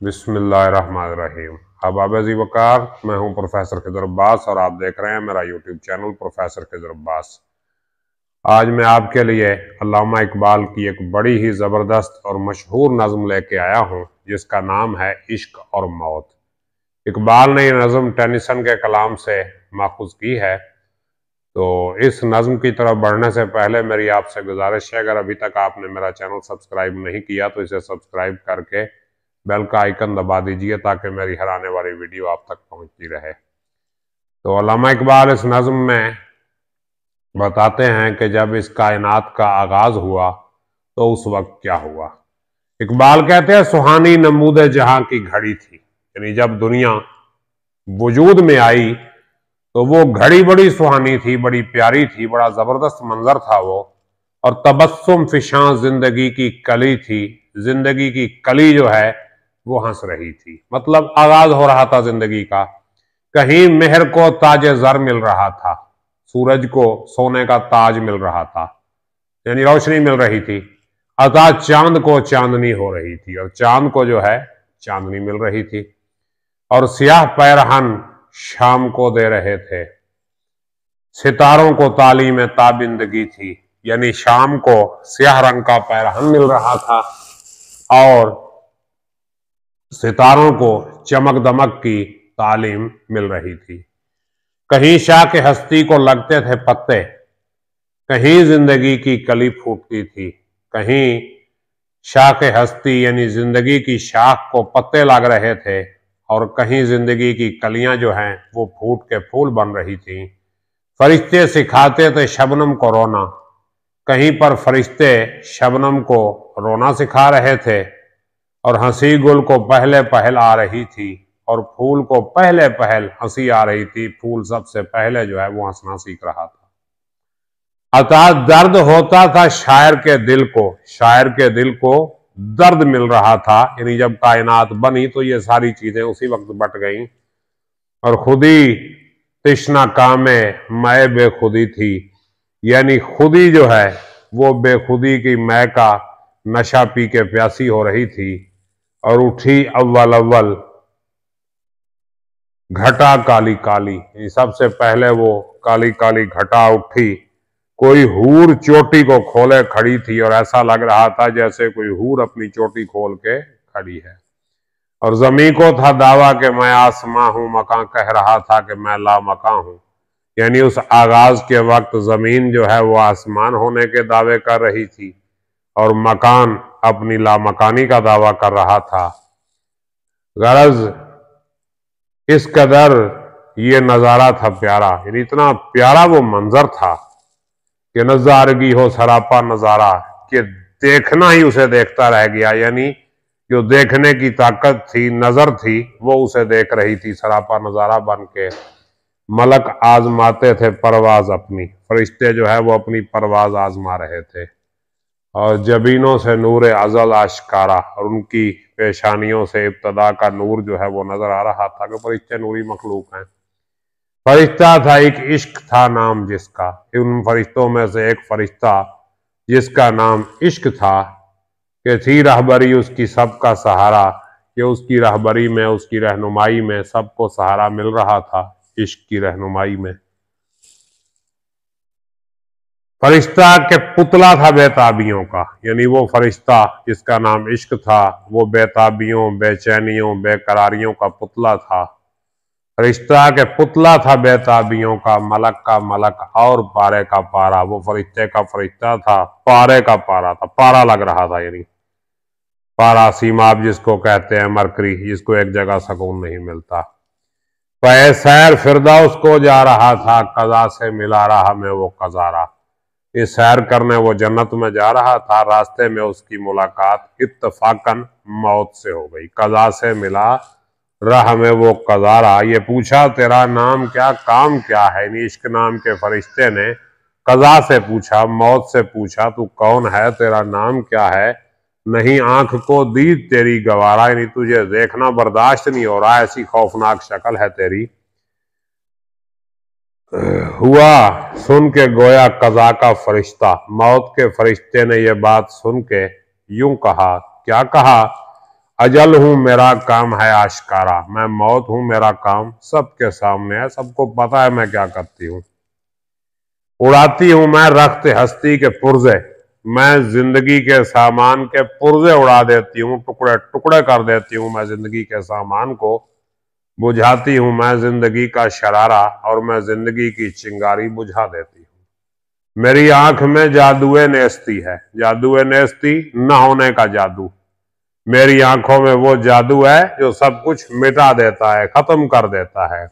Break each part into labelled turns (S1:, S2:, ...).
S1: बिस्मिल्लाहिर्रहमानिर्रहीम। अहबाब अज़ी वक़ार, मैं हूं प्रोफेसर खिज़र अब्बास और आप देख रहे हैं मेरा YouTube channel professor Khizar Abbas. आज मैं आपके लिए अल्लामा इकबाल की एक बड़ी ही ज़बरदस्त और मशहूर नज़म लेके आया हूं जिसका नाम है इश्क और मौत। इकबाल ने यह नज़म टेनिसन के कलाम से माखूज़ की है। तो इस नज़म की तरफ बढ़ने से पहले मेरी आपसे गुजारिश है, अगर अभी तक आपने मेरा चैनल सब्सक्राइब नहीं किया तो इसे सब्सक्राइब करके बेल का आइकन दबा दीजिए ताकि मेरी हर आने वाली वीडियो आप तक पहुंचती रहे। तो अल्लामा इकबाल इस नज़म में बताते हैं कि जब इस कायनात का आगाज हुआ तो उस वक्त क्या हुआ। इकबाल कहते हैं सुहानी नमूद जहां की घड़ी थी, यानी जब दुनिया वजूद में आई तो वो घड़ी बड़ी सुहानी थी, बड़ी प्यारी थी, बड़ा जबरदस्त मंजर था वो। और तबस्सुम फिशां जिंदगी की कली थी, जिंदगी की कली जो है वो हंस रही थी, मतलब आगाज हो रहा था जिंदगी का। कहीं मेहर को ताज जर मिल रहा था, सूरज को सोने का ताज मिल रहा था, यानी रोशनी मिल रही थी। अता चांद को चांदनी हो रही थी, और चांद को जो है चांदनी मिल रही थी। और सियाह पैरहन शाम को दे रहे थे, सितारों को तालीम ताबिंदगी थी, यानी शाम को सियाह रंग का पैरहन मिल रहा था और सितारों को चमक दमक की तालीम मिल रही थी। कहीं शाह के हस्ती को लगते थे पत्ते, कहीं जिंदगी की कली फूटती थी। कहीं शाह के हस्ती यानी जिंदगी की शाख को पत्ते लग रहे थे और कहीं जिंदगी की कलियां जो हैं वो फूट के फूल बन रही थी। फरिश्ते सिखाते थे शबनम को रोना, कहीं पर फरिश्ते शबनम को रोना सिखा रहे थे। और हंसी गुल को पहले पहल आ रही थी और फूल को पहले पहल हंसी आ रही थी। फूल सबसे पहले जो है वो हंसना सीख रहा था। अतः दर्द होता था शायर के दिल को, शायर के दिल को दर्द मिल रहा था, यानी जब कायनात बनी तो ये सारी चीजें उसी वक्त बट गईं। और खुदी तिश्ना कामे मैं बेखुदी थी, यानी खुदी जो है वो बेखुदी की मैं का नशा पी के प्यासी हो रही थी। और उठी अव्वल अव्वल घटा काली काली, सबसे पहले वो काली काली घटा उठी। कोई हूर चोटी को खोले खड़ी थी और ऐसा लग रहा था जैसे कोई हूर अपनी चोटी खोल के खड़ी है। और जमी को था दावा कि मैं आसमां हूं, मकान कह रहा था कि मैं लामकां हूं, यानी उस आगाज के वक्त जमीन जो है वो आसमान होने के दावे कर रही थी और मकान अपनी लामकानी का दावा कर रहा था। गरज इस कदर ये नजारा था प्यारा, यानी इतना प्यारा वो मंजर था कि नजारगी हो सरापा नजारा, कि देखना ही उसे देखता रह गया, यानी जो देखने की ताकत थी, नजर थी, वो उसे देख रही थी सरापा नजारा बन के। मलक आजमाते थे परवाज अपनी, फरिश्ते जो है वो अपनी परवाज आजमा रहे थे। और जबीनों से नूर अजल आशकारा, और उनकी पेशानियों से इब्तदा का नूर जो है वो नजर आ रहा था कि फरिश्ते नूरी मखलूक हैं। फरिश्ता था एक इश्क था नाम जिसका, उन फरिश्तों में से एक फरिश्ता जिसका नाम इश्क था, कि थी रहबरी उसकी सबका सहारा, कि उसकी रहबरी में, उसकी रहनुमाई में सबको सहारा मिल रहा था, इश्क की रहनुमाई में। फरिश्ता के पुतला था बेताबियों का, यानी वो फरिश्ता जिसका नाम इश्क था वो बेताबियों, बेचैनियों, बेकरारियों का पुतला था। फरिश्ता के पुतला था बेताबियों का, मलक का मलक और पारे का पारा। वो फरिश्ते का फरिश्ता था, पारे का पारा था, पारा लग रहा था, यानी पारा सीमाब जिसको कहते हैं, मरकरी, जिसको एक जगह सुकून नहीं मिलता। सैर फिरदौस को जा रहा था, कजा से मिला रहा में वो कजारा। इस सैर करने वो जन्नत में जा रहा था, रास्ते में उसकी मुलाकात इत्तफाकन मौत से हो गई। कजा से मिला राह में वो कजारा। ये पूछा तेरा नाम क्या, काम क्या है, इश्क नाम के फरिश्ते ने कजा से पूछा, मौत से पूछा, तू कौन है, तेरा नाम क्या है। नहीं आंख को दी तेरी गवारा, यानी तुझे देखना बर्दाश्त नहीं हो रहा, ऐसी खौफनाक शक्ल है तेरी। हुआ सुन के गोया कजा का फरिश्ता, मौत के फरिश्ते ने यह बात सुन के यूं कहा, क्या कहा, अजल हूं मेरा काम है आश्कारा, मैं मौत हूं मेरा काम सबके सामने है, सबको पता है मैं क्या करती हूं। उड़ाती हूं मैं रख्त हस्ती के पुर्जे, मैं जिंदगी के सामान के पुर्जे उड़ा देती हूं, टुकड़े टुकड़े कर देती हूं मैं जिंदगी के सामान को। बुझाती हूं मैं जिंदगी का शरारा और मैं जिंदगी की चिंगारी बुझा देती हूं। मेरी आंख में जादुए नेस्ती है, जादुए नेस्ती न होने का जादू। मेरी आंखों में वो जादू है जो सब कुछ मिटा देता है, खत्म कर देता है।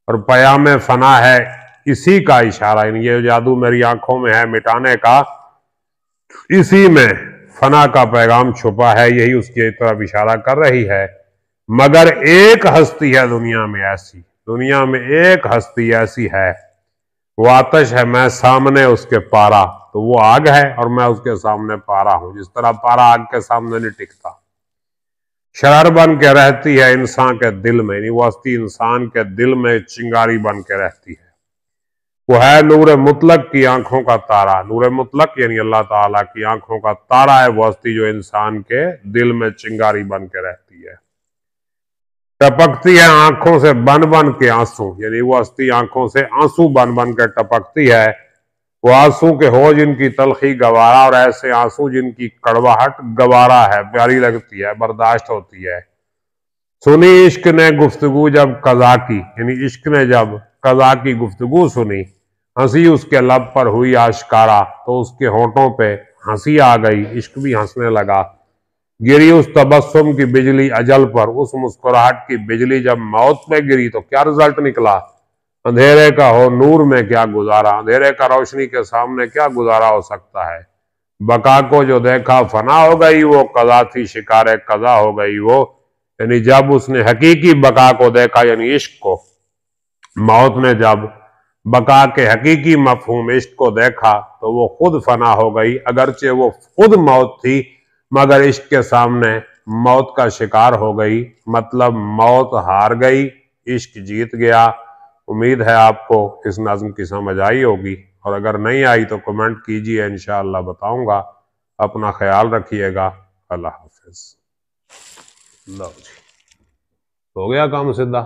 S1: और पयामे फना है इसी का इशारा, ये जादू मेरी आंखों में है मिटाने का, इसी में फना का पैगाम छुपा है, यही उसकी तरफ इशारा कर रही है। मगर एक हस्ती है दुनिया में ऐसी, दुनिया में एक हस्ती ऐसी है, वो आतिश है मैं सामने उसके पारा। तो वो आग है और मैं उसके सामने पारा हूं, जिस तरह पारा आग के सामने नहीं टिकता। शरार बन के रहती है इंसान के दिल में, वो हस्ती इंसान के दिल में चिंगारी बन के रहती है। वो है नूर मुतलक की आंखों का तारा, नूर मुतलक यानी अल्लाह ताला की आंखों का तारा है वो हस्ती जो इंसान के दिल में चिंगारी बन के रहती है। टपकती है आंखों से बन बन के आंसू, यानी वो हस्ती आंखों से आंसू बन बन के टपकती है। वो आंसू के हो जिनकी तलखी गवारा, और ऐसे आंसू जिनकी कड़वाहट गवारा है, प्यारी लगती है, बर्दाश्त होती है। सुनी इश्क ने गुफ्तगू जब कजा की, यानी इश्क ने जब कजा की गुफ्तगू सुनी, हंसी उसके लब पर हुई आश्कारा, तो उसके होठों पे हंसी आ गई, इश्क भी हंसने लगा। गिरी उस तबस्सुम की बिजली अजल पर, उस मुस्कुराहट की बिजली जब मौत पे गिरी तो क्या रिजल्ट निकला। अंधेरे का हो नूर में क्या गुजारा, अंधेरे का रोशनी के सामने क्या गुजारा हो सकता है। बका को जो देखा फना हो गई वो, कजा थी शिकारे कजा हो गई वो। यानी जब उसने हकीकी बका को देखा, यानी इश्क को, मौत ने जब बका के हकीकी मफहूम इश्क को देखा तो वो खुद फना हो गई। अगरचे वो खुद मौत थी मगर इश्क के सामने मौत का शिकार हो गई, मतलब मौत हार गई, इश्क जीत गया। उम्मीद है आपको इस नज़्म की समझ आई होगी, और अगर नहीं आई तो कमेंट कीजिए, इंशाअल्लाह बताऊंगा। अपना ख्याल रखिएगा। अल्लाह हाफिज। लो जी, हो गया काम सीधा।